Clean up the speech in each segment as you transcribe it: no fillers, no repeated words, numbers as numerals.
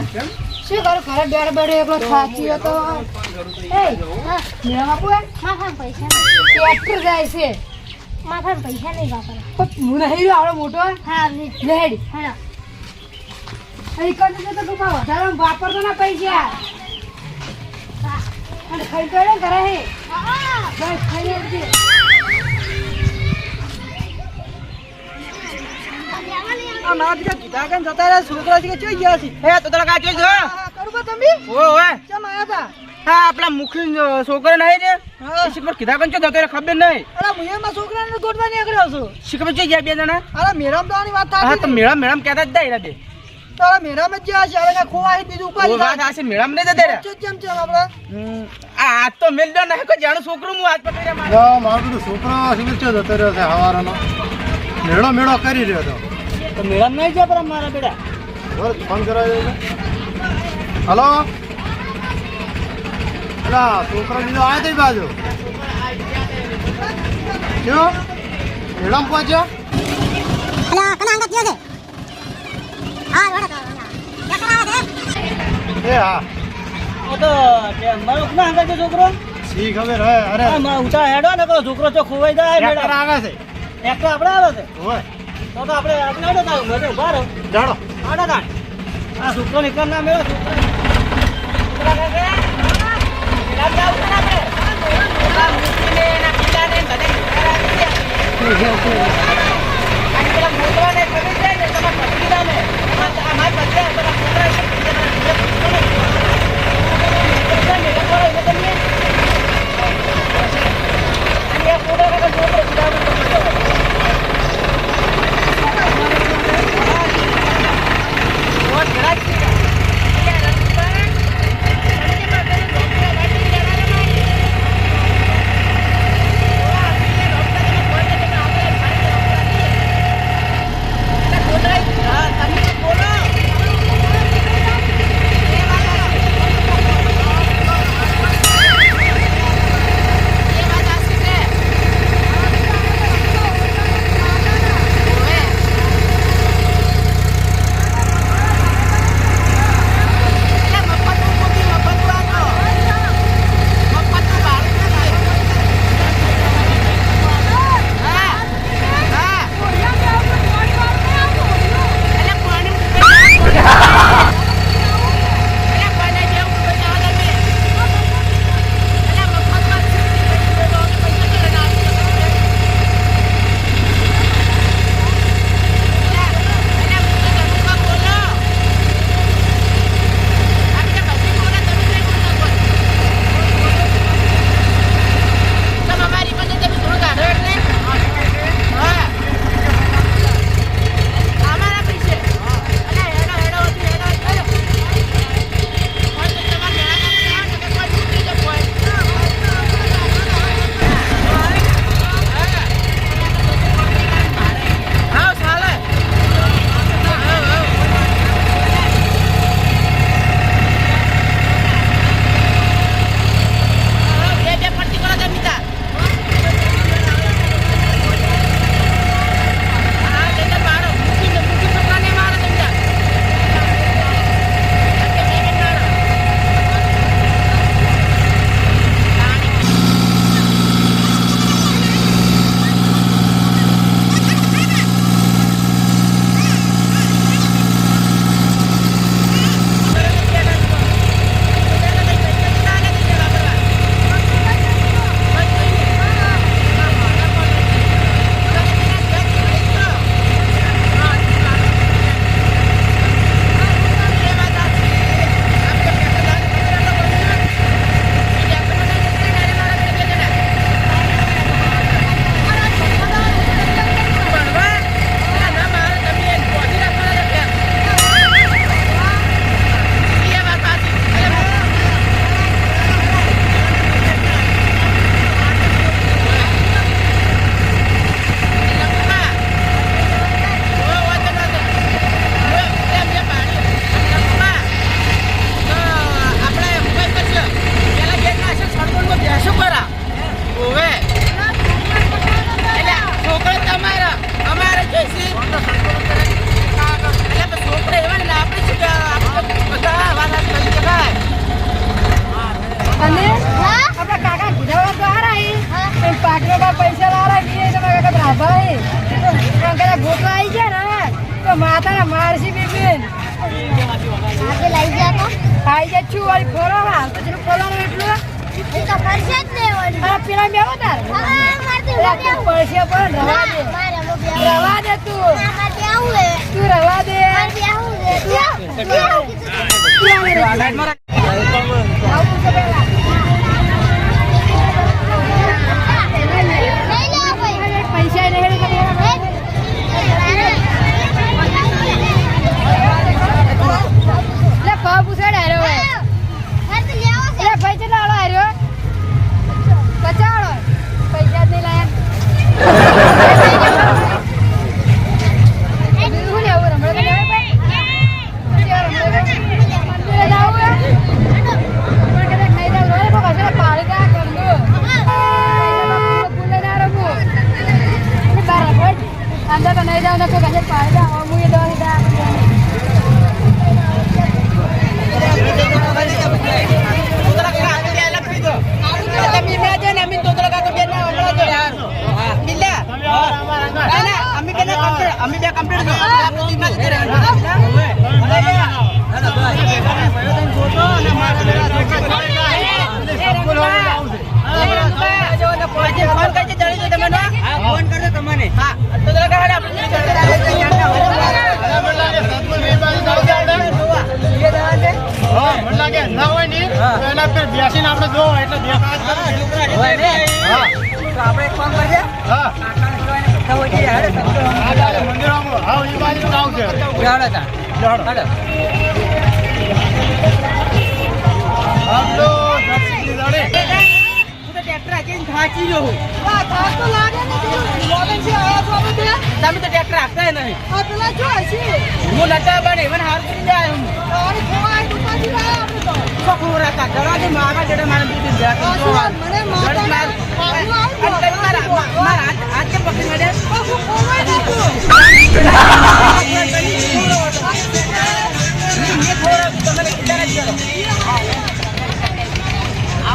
શું કરું ઘરે બેડ બેડ એકલો થાકી ગયો તો એ મેરા બાપુ માફા પૈસા ટ્રેક્ટર જાય છે માફા પૈસા નહીં વાપરવા હું નહીં રહ્યો આવડો મોટો હા લેડ હા અહીં કરતો તો તું વધારે વાપરતો ના પૈસા અને ખાઈ તો ને ઘરે હે બસ ખાઈ લેજે આ મારા દીકરા કીધા કે જતા રહ્યા છોકરા છે કે ચોઈ ગયા છે હે તો તારા કાચો છે કરું બા તમે ઓય કેમ આયા તા હા આપલા મુખી છોકરો નહીં ને શિખર કીધા કંચો જતો ખબર નહીં અરે હું એમાં છોકરાને ગોઠવા નીકળ્યો છું શિખર છે ગયા બે જણા અરે મેરામ તો આની વાત હા થાતી તો મેળામ કહેતા જ જાય બે તો અરે મેરામ જ જ્યાં છે હવે ખોવા હે બીજું ઓ વાત ઉપાડી આશે મેળામ નહીં જતા રે કેમ છે આપણે આ આજ તો મેલ દો નહીં કોઈ જાણું છોકરું હું આજ પકડી મારે મારું છોકરો સિવિલ છે જતો રહ્યો છે હવારનો મેળો કરી રહ્યો હતો તો મેળામ નહીં જાય પર મારા બેટા બસ ફોન કરાવ્યો હલો અલા છોકરો બીજો આવ્યો તે બાજુ શું મેળામ પહોંચ્યો એ હા ઓ તો મારો ના હંગા છે છોકરો સી ખબર હે અરે ઊંચા હેડો ને કો છોકરો ચો ખોવાઈ જાય ટ્રેક્ટર આવે છે એક આપણે આવે છે ઓય તો આપણે આપણે હેડો તાવ મને ઉભા રહો જાડો આડા તા આ છોકરો નીકળ ના મેળો છોકરો છોકરા એવા ને આપણે શું બધા અને હા આપણા કાકા કીધા તો હારા હે હા પણ પાટણમાં પૈસા લારા બી તમારા કાકા રાભા હે પણ કદાચ ગોતવા આવી ગયા ને તો માતાને મારસી બેબેન આજે લઈ ગયા તો ખાઈ જાય છું વાળી ફોરવા તો જેનું ફોરવાનું એટલું એ તો ફરશે જ ને વળી આ પેલા બેહો તાર હા મારતી પેલા તું પડશે પણ રવા દે મારે મો બે રવા દે તું મારતી આવું હે તું રવા દે મારતી આવું હે લાઈટ મારા આવું છે પેલા લઈ લે ભાઈ પૈસા નહીં લે કો પૂછાડ આર્યો હે મારતી લેવો છે લે ભાઈ કેટલા આળો આર્યો 50 આળો પૈસા જ નહીં લાયા શું લેવું રમણ કે લેવું ભાઈ મંદિરે જાવું હે પણ કદાચ નહીં જાવ રે કોઈ કશે પાડી દા કર દો ભૂલે ના રમું બરાબર અંદર તો નહીં જાવ ને કોઈ કશે પાડી દા હું એ દવા દા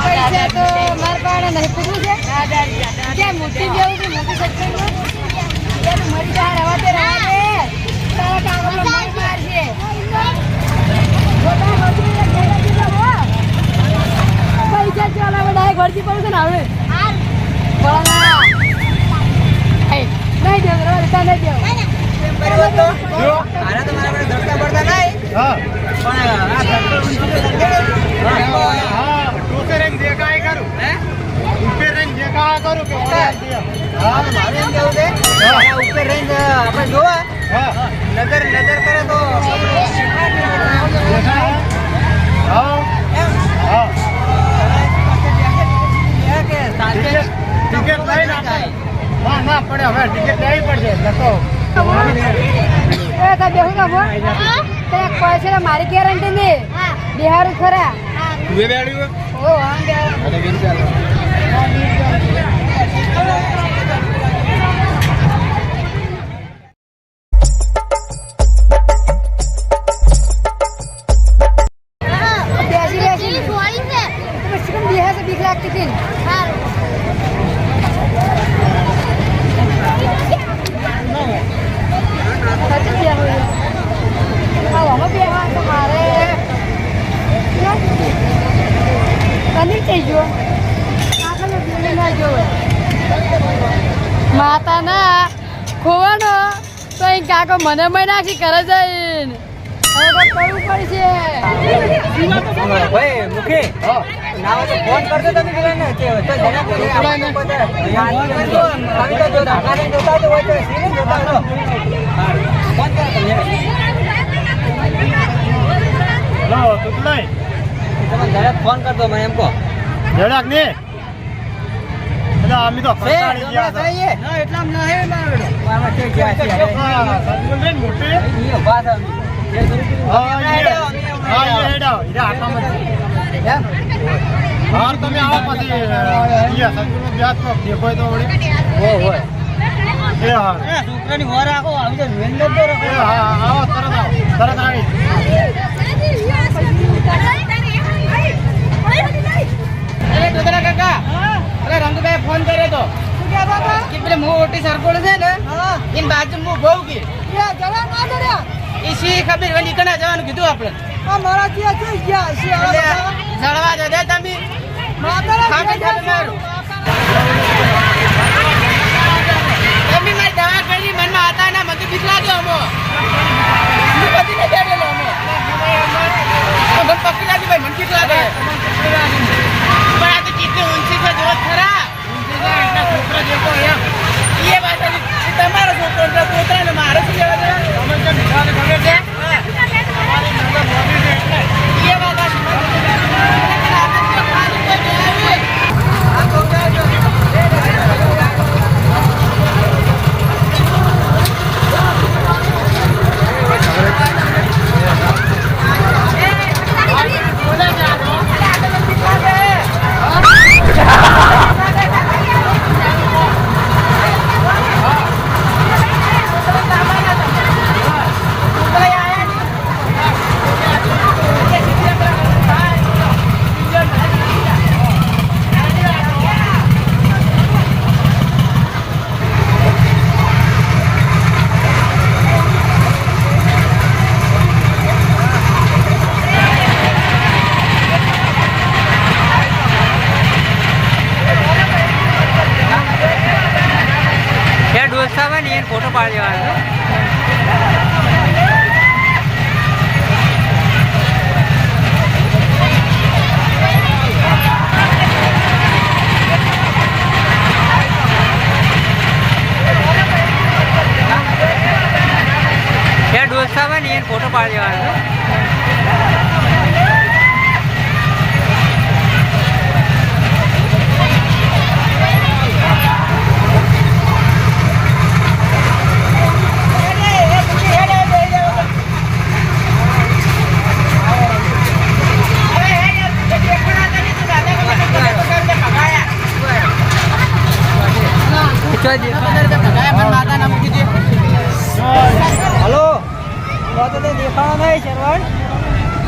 પૈસા તો માર પાસે નહીં પૂછવું છે ક્યાં મોટી જેવું છે મોટી સત્સંગમાં મરી જા રવા દે તારા કામ માર મારશે પૈસા ચાલા ડાયરેક્ટ ભરતી પડશે ને હવે બોલા નહીં દેવ રવા નહીં દેવ ના પડે હવે ટિકિટ લેવી પડશે પૈસા મારી ગેરંટી નહીં બિહાર ખરા ઓ બિહાર બીક લાગતી હતી માતા ના ખોવાનો તો અહીં કાકો મને મય નાખી કરે જઈને હવે તો કરવું પડશે ભાઈ મુખી ના તો ફોન કરજો તમે પેલા ને કે તો જરા કે આપણે બધા યાદ કરજો તમે તો જો રાખાને જોતા તો હોય તો સીને જોતા હો ફોન કરો તમે હેલો તુતલાઈ તમે જરા ફોન કરજો મને એમ કહો જડાક ને એટલે અમે તો ફસાડી ગયા હતા ના એટલામ ના હે મારો મારા કે ગયા છે સદગુણ રે મોટે એ વાત આવી હાર તમે આવો પછી સદગુણ વ્યાજ તો દેખો તો વળી હોય એ હાર છોકરાની હોર રાખો આવી તો વેન દો એ હા આવો તરત આવી અરે ડોગરા કાકા હા અરે રંગભાઈ ફોન કર્યો તો શું કહેતા હતા કે પેલે હું ઓટી સરકોળ છે ને હા એની બાજુ હું બહુ ગઈ એ જરા ના કર્યા એ શી ખબર વળી કણા જવાનું કીધું આપણે આ મારા ત્યાં છે ગયા છે એટલે જળવા દો દે તમે માતારા ખામી ખામી મારું તમે મારી દવા કરી મનમાં હતા ના મને બીક લાગ્યો અમો હું બધીને બેઠેલો અમો મને પકડી લાગી ભાઈ મને બીક લાગે પણ આ તો કેટલી ઊંચી છે જો ખરા છોકરો જેવો એમ એ વાત તમારો છોકરો છે પોતરા ને મારે શું લેવા દે તમે જે મીઠાને ખબર છે એ વાત ફોટો પાડી દેવાનો ડોસામાં ને ફોટો પાડી દેવાનો હલો તો દેખાણો નહીં શેરવાન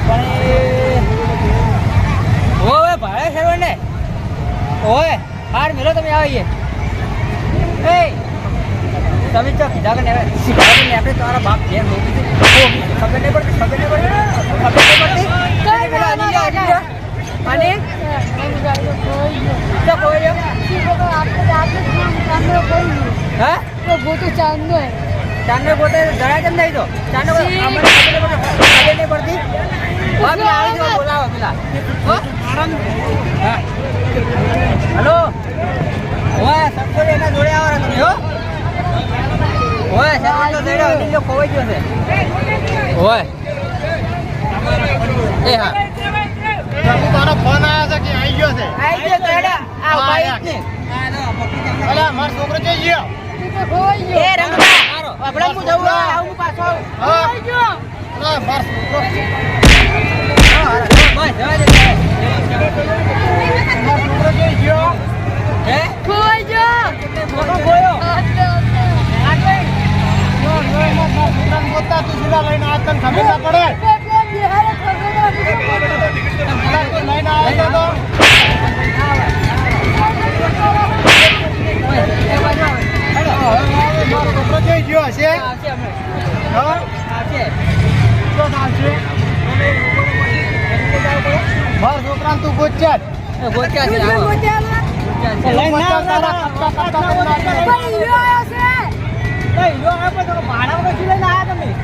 પણ ઓય ભાડે શેરવાન ને ઓય હાર મેલો તમે આવીએ એ તમે ચો કીધા કે ને આપણે તમારા બાપ ઘેર હોગી ખબર નહીં પડતી ખબર નહીં પડતી અને હા તો ગોતું ચાંદનો હે ચાંદને પોતે જરા કેમ નહીં તો ચાંદને ખબર નહીં પડતી હા પેલા આવી જાઓ બોલાવો પેલા હા હલો ઓય સબકો એના જોડે આવો તમે હો ઓય સબકો જોડે નીલો ખોવાઈ ગયો છે ઓય એ હા તારો ફોન આવ્યો છે કે આવી ગયો છે આવી ગયો તો આ બાઈક ને અલા મારો છોકરો જઈ ગયો એ રંગા આપણે હું જવું આવું પાછો હા ના મારો છોકરો બસ જવા દે મારો છોકરો જઈ ગયો હે ખોઈ જો ફોટો ગયો તું સીધા લઈને આ તને ખબર ના પડે બિહારે ખબર લઈને આવ્યો તો મારો છોકરો જઈ ગયો હશે હા શું નામ છે મારો છોકરા તું ગોચ્યા ગોત્યા છે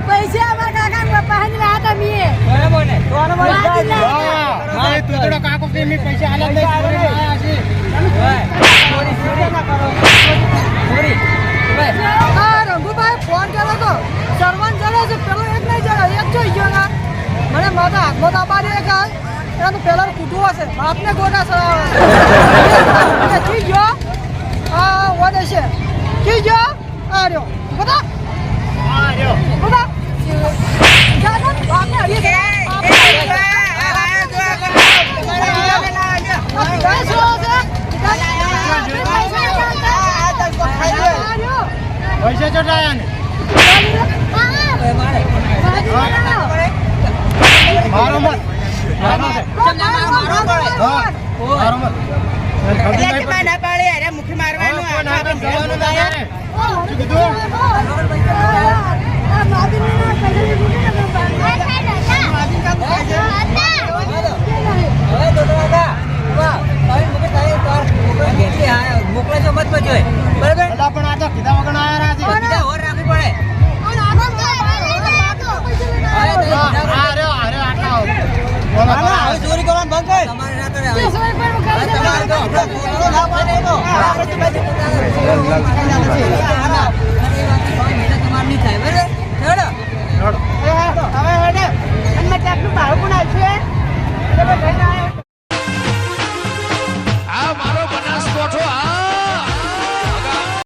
પૈસા અમારા કાકા પપ્પા ને લાયા હતા મીએ બરાબર ને તો આનો મારી તું થોડો કાકો કે મેં પૈસા હાલત નહીં આયા છે ચોરી ના કરો ચોરી બસ આ રંગુભાઈ ફોન કર્યો તો સરવન ચડે છે પેલો એક નહીં ચડે એક જોઈ ગયો ને મને માતા હાથમાં દાબા દે કે એના તો પેલા કૂટવો હશે બાપને ગોટા ચડાવે કી ગયો આ વધે છે કી ગયો આ રહ્યો બધા આ રહ્યો બધા બાપને હરી છે પૈસા ચડાયા ને મારો મત હા મારો મત. ખબર એટલે નહીં કે ના પાડે અરે મુખી મારવાનું કોઈ ના આપણે કોઈ જવાનું ના યાર. યાર. શું કીધું? અલા પણ આ તો કીધા વગર ના આયા છે. આ રહ્યો આટલા બોલો ચોરી કરવાનું બંધ કર. જે સોય પર કરી દે. હવે હેડે અને ચાકનું ભાડું પણ આવશે એટલે ભાઈ લઈને આવ્યો